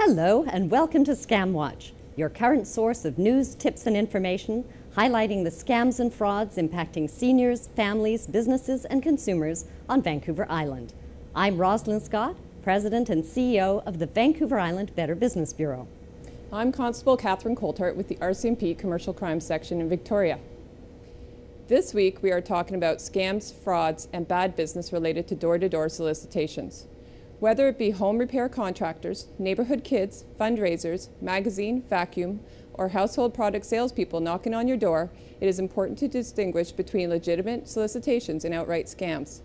Hello and welcome to ScamWATCH, your current source of news, tips and information highlighting the scams and frauds impacting seniors, families, businesses and consumers on Vancouver Island. I'm Rosalind Scott, President and CEO of the Vancouver Island Better Business Bureau. I'm Constable Catherine Colthart with the RCMP Commercial Crime Section in Victoria. This week we are talking about scams, frauds and bad business related to door-to-door solicitations. Whether it be home repair contractors, neighborhood kids, fundraisers, magazine, vacuum, or household product salespeople knocking on your door, it is important to distinguish between legitimate solicitations and outright scams.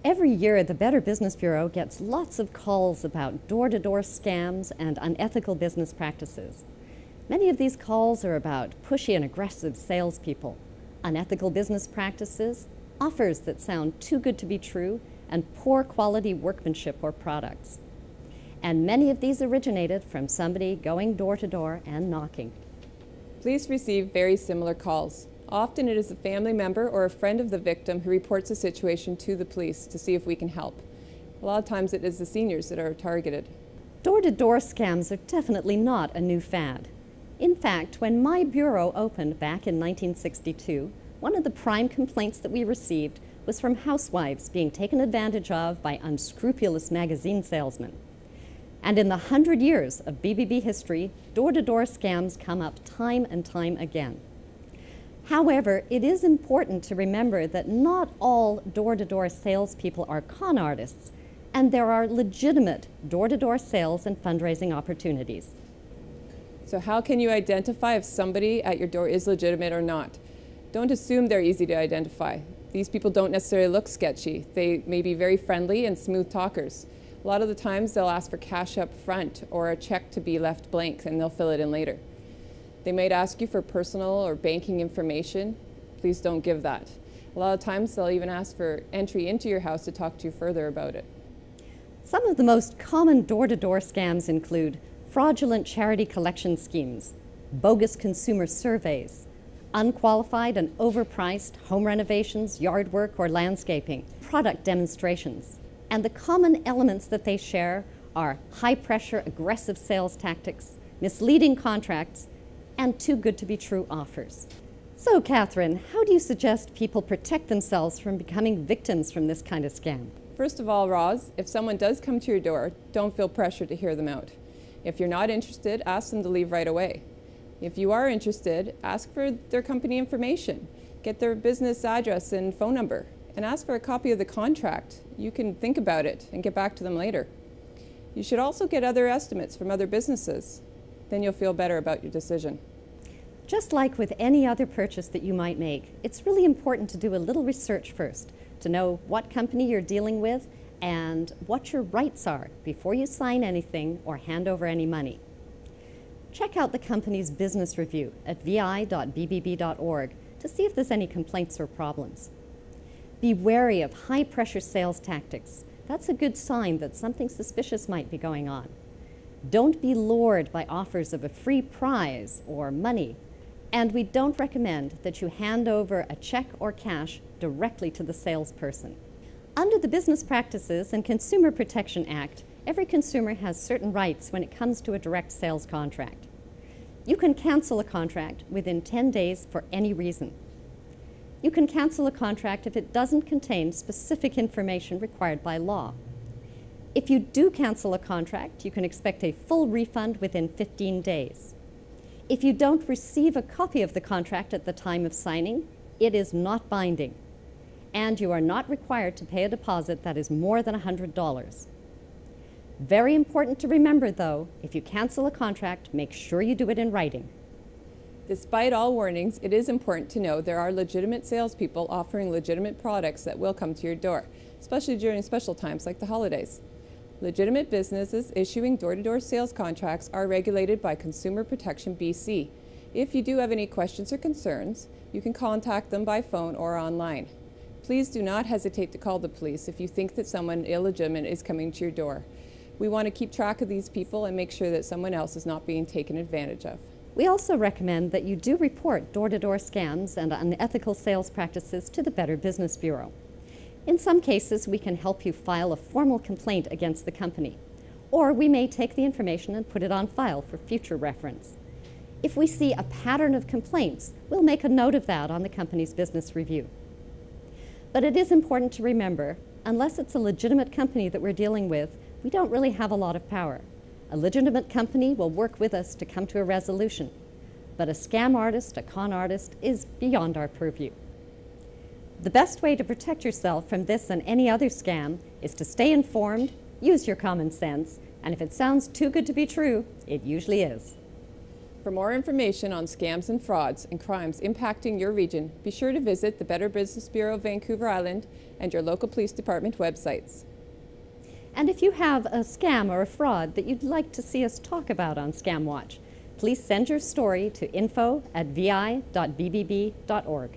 Every year, the Better Business Bureau gets lots of calls about door-to-door scams and unethical business practices. Many of these calls are about pushy and aggressive salespeople, unethical business practices, offers that sound too good to be true, and poor quality workmanship or products. And many of these originated from somebody going door to door and knocking. Police receive very similar calls. Often it is a family member or a friend of the victim who reports a situation to the police to see if we can help. A lot of times it is the seniors that are targeted. Door-to-door scams are definitely not a new fad. In fact, when my bureau opened back in 1962, one of the prime complaints that we received was from housewives being taken advantage of by unscrupulous magazine salesmen. And in the 100 years of BBB history, door-to-door scams come up time and time again. However, it is important to remember that not all door-to-door salespeople are con artists, and there are legitimate door-to-door sales and fundraising opportunities. So how can you identify if somebody at your door is legitimate or not? Don't assume they're easy to identify. These people don't necessarily look sketchy. They may be very friendly and smooth talkers. A lot of the times they'll ask for cash up front or a check to be left blank and they'll fill it in later. They might ask you for personal or banking information. Please don't give that. A lot of times they'll even ask for entry into your house to talk to you further about it. Some of the most common door-to-door scams include fraudulent charity collection schemes, bogus consumer surveys, unqualified and overpriced home renovations, yard work, or landscaping, product demonstrations. And the common elements that they share are high-pressure, aggressive sales tactics, misleading contracts, and too good to be true offers. So, Catherine, how do you suggest people protect themselves from becoming victims from this kind of scam? First of all, Roz, if someone does come to your door, don't feel pressure to hear them out. If you're not interested, ask them to leave right away. If you are interested, ask for their company information, get their business address and phone number, and ask for a copy of the contract. You can think about it and get back to them later. You should also get other estimates from other businesses. Then you'll feel better about your decision. Just like with any other purchase that you might make, it's really important to do a little research first to know what company you're dealing with and what your rights are before you sign anything or hand over any money. Check out the company's business review at vi.bbb.org to see if there's any complaints or problems. Be wary of high-pressure sales tactics. That's a good sign that something suspicious might be going on. Don't be lured by offers of a free prize or money. And we don't recommend that you hand over a check or cash directly to the salesperson. Under the Business Practices and Consumer Protection Act, every consumer has certain rights when it comes to a direct sales contract. You can cancel a contract within 10 days for any reason. You can cancel a contract if it doesn't contain specific information required by law. If you do cancel a contract, you can expect a full refund within 15 days. If you don't receive a copy of the contract at the time of signing, it is not binding, and you are not required to pay a deposit that is more than $100. Very important to remember, though, if you cancel a contract, make sure you do it in writing. Despite all warnings, it is important to know there are legitimate salespeople offering legitimate products that will come to your door, especially during special times like the holidays. Legitimate businesses issuing door-to-door sales contracts are regulated by Consumer Protection BC. If you do have any questions or concerns, you can contact them by phone or online. Please do not hesitate to call the police if you think that someone illegitimate is coming to your door. We want to keep track of these people and make sure that someone else is not being taken advantage of. We also recommend that you do report door-to-door scams and unethical sales practices to the Better Business Bureau. In some cases, we can help you file a formal complaint against the company, or we may take the information and put it on file for future reference. If we see a pattern of complaints, we'll make a note of that on the company's business review. But it is important to remember, unless it's a legitimate company that we're dealing with, we don't really have a lot of power. A legitimate company will work with us to come to a resolution, but a scam artist, a con artist, is beyond our purview. The best way to protect yourself from this and any other scam is to stay informed, use your common sense, and if it sounds too good to be true, it usually is. For more information on scams and frauds and crimes impacting your region, be sure to visit the Better Business Bureau of Vancouver Island and your local police department websites. And if you have a scam or a fraud that you'd like to see us talk about on ScamWatch, please send your story to info@vi.bbb.org.